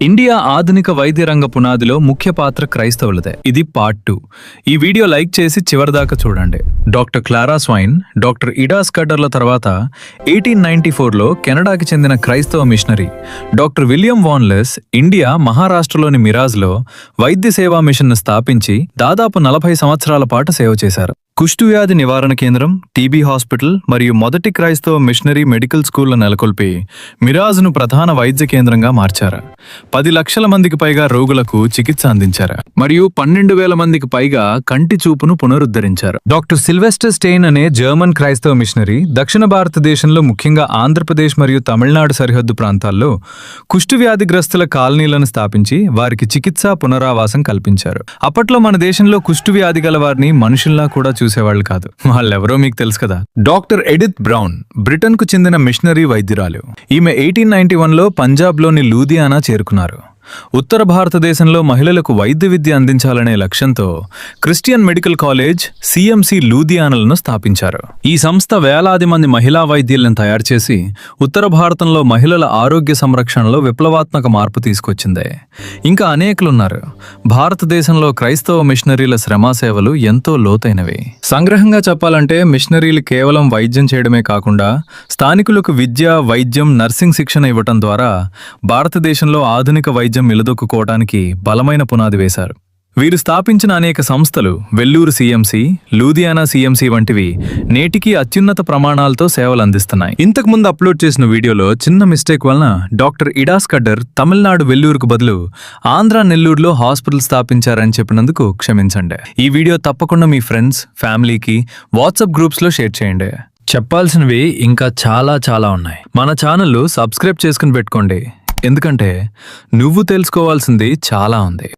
India ఆధునిక వైద్య రంగ పునాదిలో ముఖ్య పాత్ర క్రైస్తవులదే. ఇది పార్ట్ 2. ఈ వీడియో లైక్ చేసి చివరిదాకా చూడండి. డాక్టర్ క్లారా స్వైన్, డాక్టర్ ఇడా స్కడ్డర్ల తర్వాత 1894లో కెనడాకి చెందిన క్రైస్తవ మిషనరీ డాక్టర్ విలియం వాన్లెస్ ఇండియా మహారాష్ట్రలోని మిరాజ్లో వైద్య సేవా మిషన్ను స్థాపించి దాదాపు 40 సంవత్సరాల పాటు సేవ చేశారు. కుష్ఠువ్యాధి నివారణ కేంద్రం, టీబీ హాస్పిటల్ మరియు మొదటి క్రైస్తవ మిషనరీ మెడికల్ స్కూళ్లను నెలకొల్పి మిరాజ్ను ప్రధాన వైద్య కేంద్రంగా మార్చారు. 10 లక్షల మందికి పైగా రోగులకు చికిత్స అందించారు మరియు 12,000 మందికి పైగా కంటి చూపును పునరుద్ధరించారు. డాక్టర్ సిల్వెస్టర్ స్టెయిన్ అనే జర్మన్ క్రైస్తవ మిషనరీ దక్షిణ భారతదేశంలో ముఖ్యంగా ఆంధ్రప్రదేశ్ మరియు తమిళనాడు సరిహద్దు ప్రాంతాల్లో కుష్ఠువ్యాధిగ్రస్తుల కాలనీలను స్థాపించి వారికి చికిత్స పునరావాసం కల్పించారు. అప్పట్లో మన దేశంలో కుష్ఠువ్యాధి గల వారిని మనుషుల్లా కూడా చూసేవాళ్ళు కాదు. వాళ్ళెవరో మీకు తెలుసు కదా. డాక్టర్ ఎడిత్ బ్రౌన్ బ్రిటన్ కు చెందిన మిషనరీ వైద్యురాలు. ఈమె 1891లో పంజాబ్లోని లూధియానా చేరుకున్నారు. ఉత్తర భారతదేశంలో మహిళలకు వైద్య విద్య అందించాలనే లక్ష్యంతో క్రిస్టియన్ మెడికల్ కాలేజ్ సిఎంసి లూధియానాలను స్థాపించారు. ఈ సంస్థ వేలాది మంది మహిళా వైద్యులను తయారు చేసి ఉత్తర భారతంలో మహిళల ఆరోగ్య సంరక్షణలో విప్లవాత్మక మార్పు తీసుకొచ్చింది. ఇంకా అనేకులున్నారు. భారతదేశంలో క్రైస్తవ మిషనరీల శ్రమా సేవలు ఎంతో లోతైనవి. సంగ్రహంగా చెప్పాలంటే మిషనరీలు కేవలం వైద్యం చేయడమే కాకుండా స్థానికులకు విద్య, వైద్యం, నర్సింగ్ శిక్షణ ఇవ్వటం ద్వారా భారతదేశంలో ఆధునిక వైద్యం నిలదొక్కుకోవడానికి బలమైన పునాది వేశారు. వీరు స్థాపించిన అనేక సంస్థలు వెల్లూరు సిఎంసి, లూధియానా సిఎంసి వంటివి నేటికి అత్యున్నత ప్రమాణాలతో సేవలు అందిస్తున్నాయి. ఇంతకుముందు అప్లోడ్ చేసిన వీడియోలో చిన్న మిస్టేక్ వలన డాక్టర్ ఇడా స్కడ్డర్ తమిళనాడు వెల్లూరుకు బదులు ఆంధ్ర నెల్లూరులో హాస్పిటల్ స్థాపించారని చెప్పినందుకు క్షమించండి. ఈ వీడియో తప్పకుండా మీ ఫ్రెండ్స్, ఫ్యామిలీకి వాట్సాప్ గ్రూప్స్లో షేర్ చేయండి. చెప్పాల్సినవి ఇంకా చాలా ఉన్నాయి. మన ఛానల్ సబ్స్క్రైబ్ చేసుకుని పెట్టుకోండి. ఎందుకంటే నువ్వు తెలుసుకోవాల్సింది చాలా ఉంది.